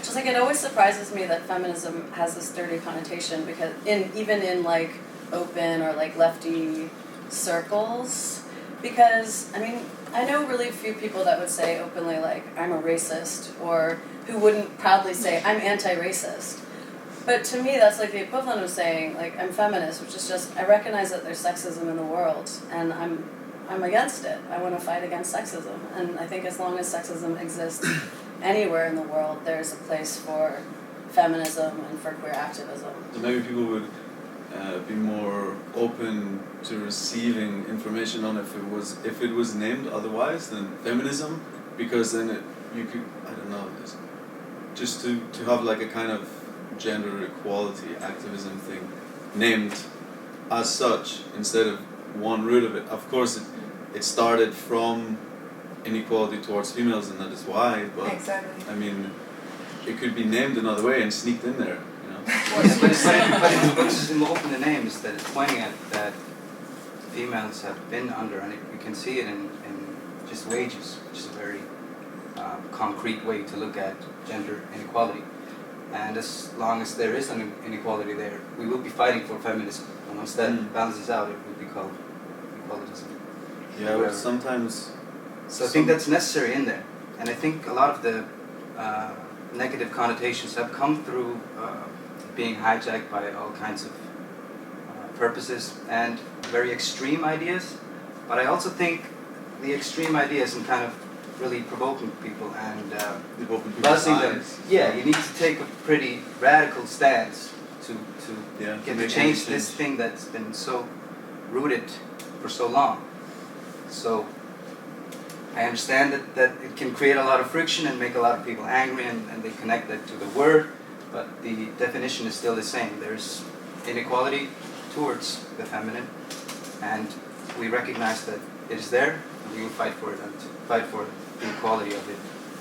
Just like it always surprises me that feminism has this dirty connotation, because even in like open or like lefty circles, because I mean I know really few people that would say openly like I'm a racist, or who wouldn't proudly say I'm anti-racist. But to me that's like the equivalent of saying like I'm feminist, which is just I recognize that there's sexism in the world and I'm against it. I want to fight against sexism, and I think as long as sexism exists anywhere in the world, there's a place for feminism and for queer activism. So maybe people would be more open to receiving information on if it was named otherwise than feminism, because then you could, I don't know, just to have like a kind of gender equality activism thing named as such instead of one root of it. Of course it started from inequality towards females, and that is why, but exactly. I mean it could be named another way and sneaked in there, you know. But in the books in Open the Name is that it's pointing at that females have been under, and you can see it in just wages, which is a very concrete way to look at gender inequality. And as long as there is an inequality there, we will be fighting for feminism. And once that balances out, it will be called equalitism. Yeah, but sometimes... So I think that's necessary in there. And I think a lot of the negative connotations have come through being hijacked by all kinds of purposes and very extreme ideas. But I also think the extreme ideas and kind of really provoking people and buzzing them. Yeah, you need to take a pretty radical stance to get to change this thing that's been so rooted for so long. So I understand that it can create a lot of friction and make a lot of people angry, and they connect that to the word, but the definition is still the same. There's inequality towards the feminine, and we recognize that it is there, and we will fight for it and fight for the equality of it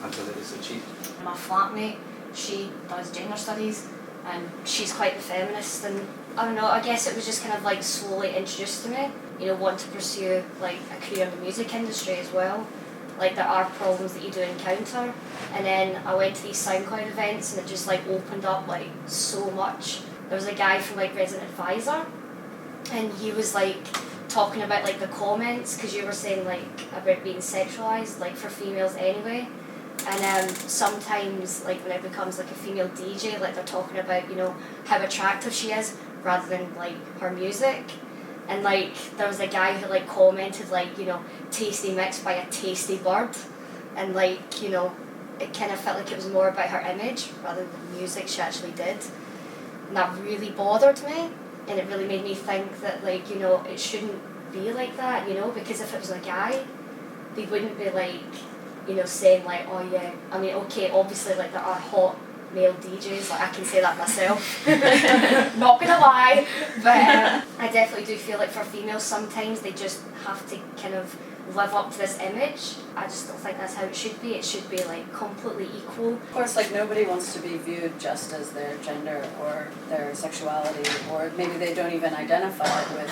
until it is achieved. My flatmate, she does gender studies, and she's quite the feminist, and I don't know, I guess it was just kind of like slowly introduced to me, you know, want to pursue like a career in the music industry as well. Like there are problems that you do encounter, and then I went to these SoundCloud events and it just like opened up like so much. There was a guy from like Resident Advisor, and he was like talking about like the comments, because you were saying like about being sexualized like for females anyway, and sometimes like when it becomes like a female DJ, like they're talking about, you know, how attractive she is rather than like her music. And like there was a guy who like commented like, you know, tasty mixed by a tasty bird, and like, you know, it kind of felt like it was more about her image rather than the music she actually did, and that really bothered me. And it really made me think that, like, you know, it shouldn't be like that, you know, because if it was a guy, they wouldn't be, like, you know, saying, like, oh, yeah, I mean, okay, obviously, like, there are hot male DJs, like, I can say that myself, not gonna lie, but I definitely do feel like for females, sometimes they just have to kind of live up to this image. I just don't think that's how it should be. It should be like completely equal. Of course, like nobody wants to be viewed just as their gender or their sexuality, or maybe they don't even identify with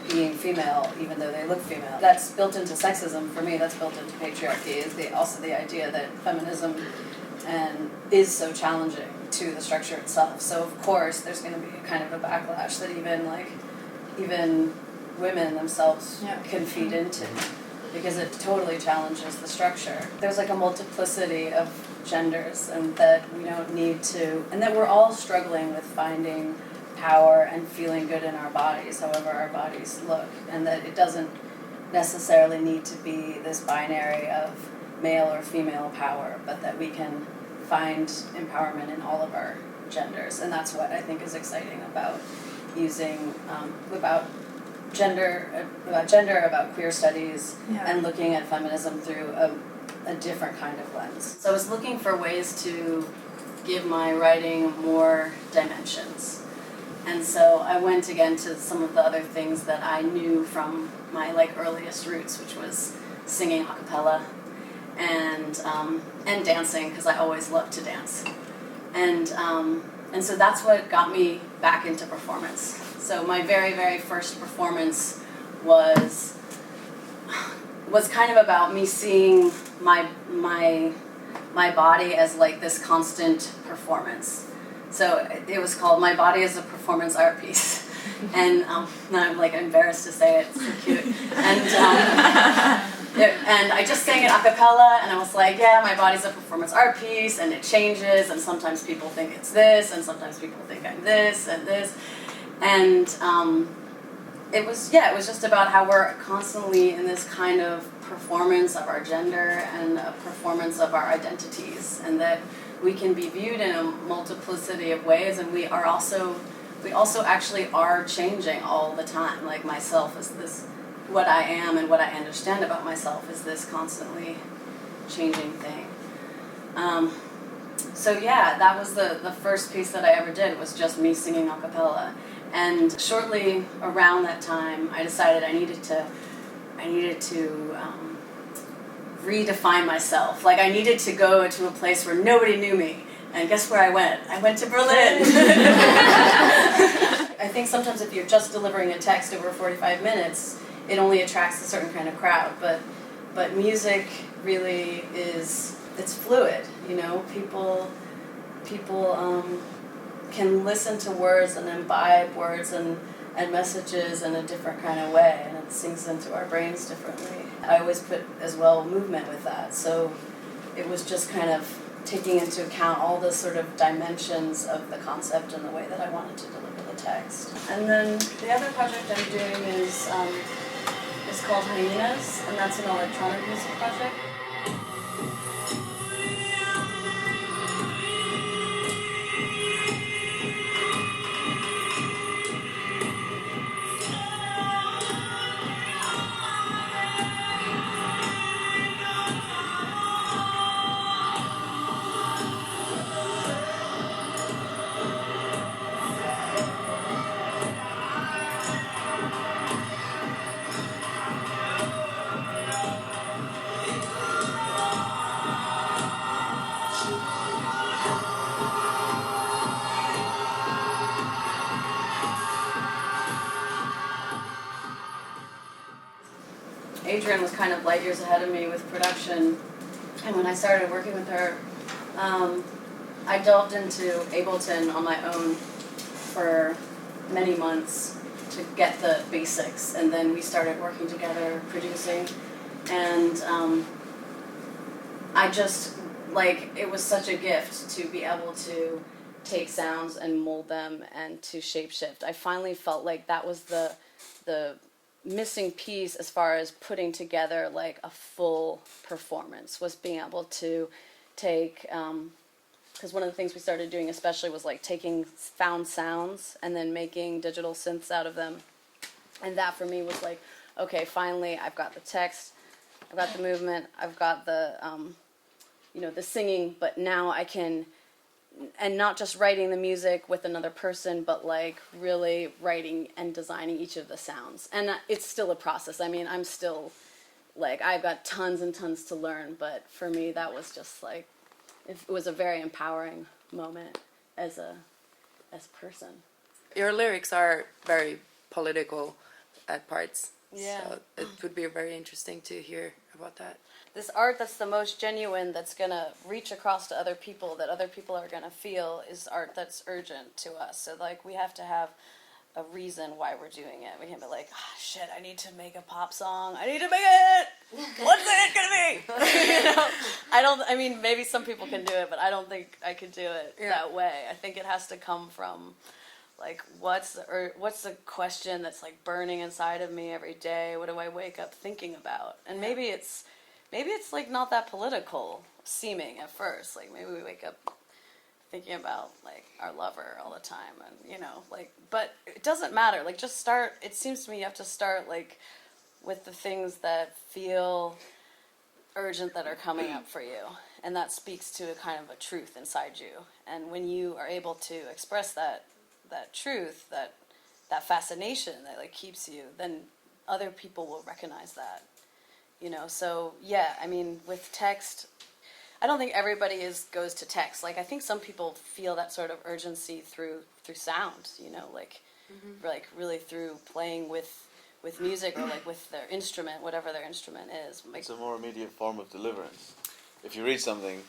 being female, even though they look female. That's built into sexism. For me, that's built into patriarchy, is also the idea that feminism is so challenging to the structure itself. So of course, there's going to be kind of a backlash that even women themselves can feed into, because it totally challenges the structure. There's like a multiplicity of genders, and that we don't need to, and that we're all struggling with finding power and feeling good in our bodies, however our bodies look, and that it doesn't necessarily need to be this binary of male or female power, but that we can find empowerment in all of our genders. And that's what I think is exciting about using, about gender, about queer studies, and looking at feminism through a different kind of lens. So I was looking for ways to give my writing more dimensions. And so I went again to some of the other things that I knew from my like earliest roots, which was singing a cappella and dancing, because I always loved to dance. And so that's what got me back into performance. So my very, very first performance was kind of about me seeing my my body as like this constant performance. So it was called My Body as a Performance Art Piece. And now I'm like embarrassed to say it, it's so cute. And I just sang it a cappella, and I was like, yeah, my body's a performance art piece, and it changes, and sometimes people think it's this, and sometimes people think I'm this and this. And it was just about how we're constantly in this kind of performance of our gender and a performance of our identities, and that we can be viewed in a multiplicity of ways, and we also actually are changing all the time. Like myself is this, what I am and what I understand about myself is this constantly changing thing. So yeah, that was the first piece that I ever did, was just me singing a cappella. And shortly around that time, I decided I needed to redefine myself. Like I needed to go to a place where nobody knew me. And guess where I went? I went to Berlin. I think sometimes if you're just delivering a text over 45 minutes, it only attracts a certain kind of crowd. But music really it's fluid, you know? People can listen to words and imbibe words and messages in a different kind of way, and it sinks into our brains differently. I always put as well movement with that, so it was just kind of taking into account all the sort of dimensions of the concept and the way that I wanted to deliver the text. And then the other project I'm doing is called Hyenas, and that's an electronic music project. Adrienne was kind of light years ahead of me with production, and when I started working with her, I delved into Ableton on my own for many months to get the basics, and then we started working together, producing, and I just, like, it was such a gift to be able to take sounds and mold them and to shapeshift. I finally felt like that was the missing piece as far as putting together like a full performance, was being able to take, because one of the things we started doing especially was like taking found sounds and then making digital synths out of them. And that for me was like, okay, finally I've got the text, I've got the movement, I've got the, the singing, but now I can, and not just writing the music with another person, but like really writing and designing each of the sounds. And it's still a process. I mean, I'm still, like, I've got tons and tons to learn, but for me that was just like, it was a very empowering moment as a person. Your lyrics are very political at parts. Yeah. So it would be very interesting to hear about that. This art that's the most genuine, that's going to reach across to other people, that other people are going to feel, is art that's urgent to us. So, like, we have to have a reason why we're doing it. We can't be like, shit, I need to make a pop song. I need to make it! What's it going to be? I mean, maybe some people can do it, but I don't think I could do it that way. I think it has to come from, like, what's the question that's, like, burning inside of me every day? What do I wake up thinking about? And maybe it's like not that political seeming at first. Like maybe we wake up thinking about like our lover all the time, and but it doesn't matter. Like just start. It seems to me you have to start like with the things that feel urgent, that are coming up for you, and that speaks to a kind of a truth inside you. And when you are able to express that truth, that fascination that like keeps you, then other people will recognize that. So yeah, I mean, with text, I don't think everybody goes to text. Like, I think some people feel that sort of urgency through sound, like really through playing with music, or like with their instrument, whatever their instrument is. Like, It's a more immediate form of deliverance. if you read something,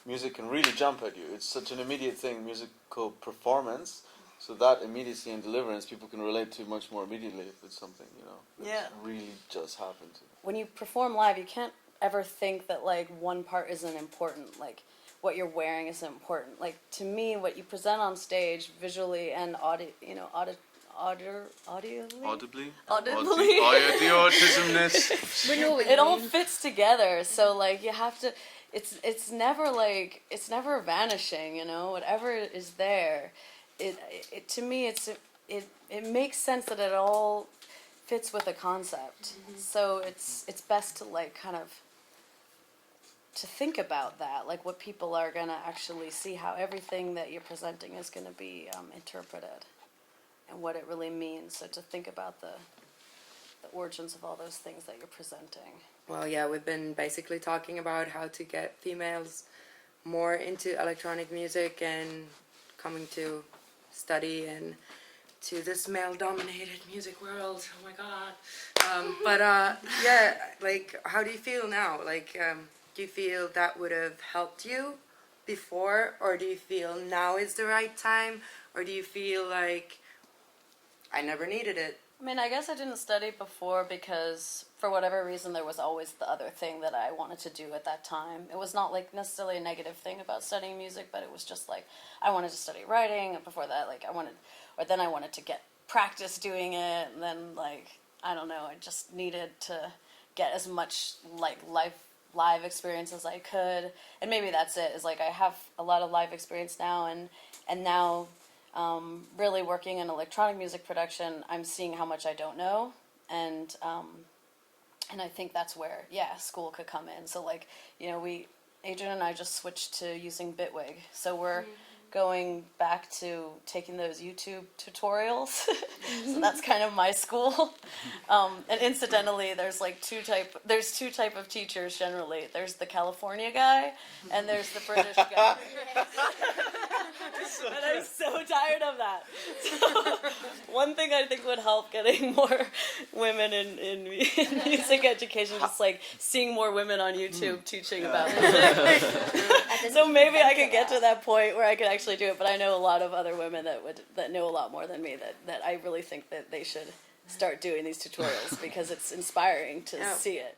music can really jump at you. It's such an immediate thing, musical performance. So that immediacy and deliverance, people can relate to much more immediately if it's something, that's really just happened to them. When you perform live, you can't ever think that like one part isn't important. Like what you're wearing isn't important. Like to me, what you present on stage, visually and audibly. Audibly? Audibly. The autismness. We know what It you all mean. fits together. So like you have to. It's never vanishing. Whatever is there, it to me it makes sense that it all fits with a concept. So it's best to like kind of to think about that, like what people are gonna actually see, how everything that you're presenting is gonna be interpreted, and what it really means. So to think about the origins of all those things that you're presenting. Well, yeah, we've been basically talking about how to get females more into electronic music and coming to study and to this male-dominated music world. Oh my God. Yeah, like, how do you feel now? Like, do you feel that would have helped you before, or do you feel now is the right time, or do you feel like I never needed it? I mean, I guess I didn't study before because for whatever reason there was always the other thing that I wanted to do at that time. It was not like necessarily a negative thing about studying music, but it was just like I wanted to study writing. And before that, like I wanted to get practice doing it, and then like I don't know, I just needed to get as much like live experience as I could. And maybe that's it. Is like I have a lot of live experience now, and now really working in electronic music production, I'm seeing how much I don't know, and I think that's where school could come in. So like Adrian and I just switched to using Bitwig, so we're going back to taking those YouTube tutorials. So that's kind of my school. And incidentally, there's two type of teachers generally. There's the California guy, and there's the British guy. And I'm so tired of that. So, one thing I think would help getting more women in music education, just like seeing more women on YouTube teaching about music. So maybe I could get to that point where I could actually do it. But I know a lot of other women that know a lot more than me that I really think that they should start doing these tutorials because it's inspiring to see it.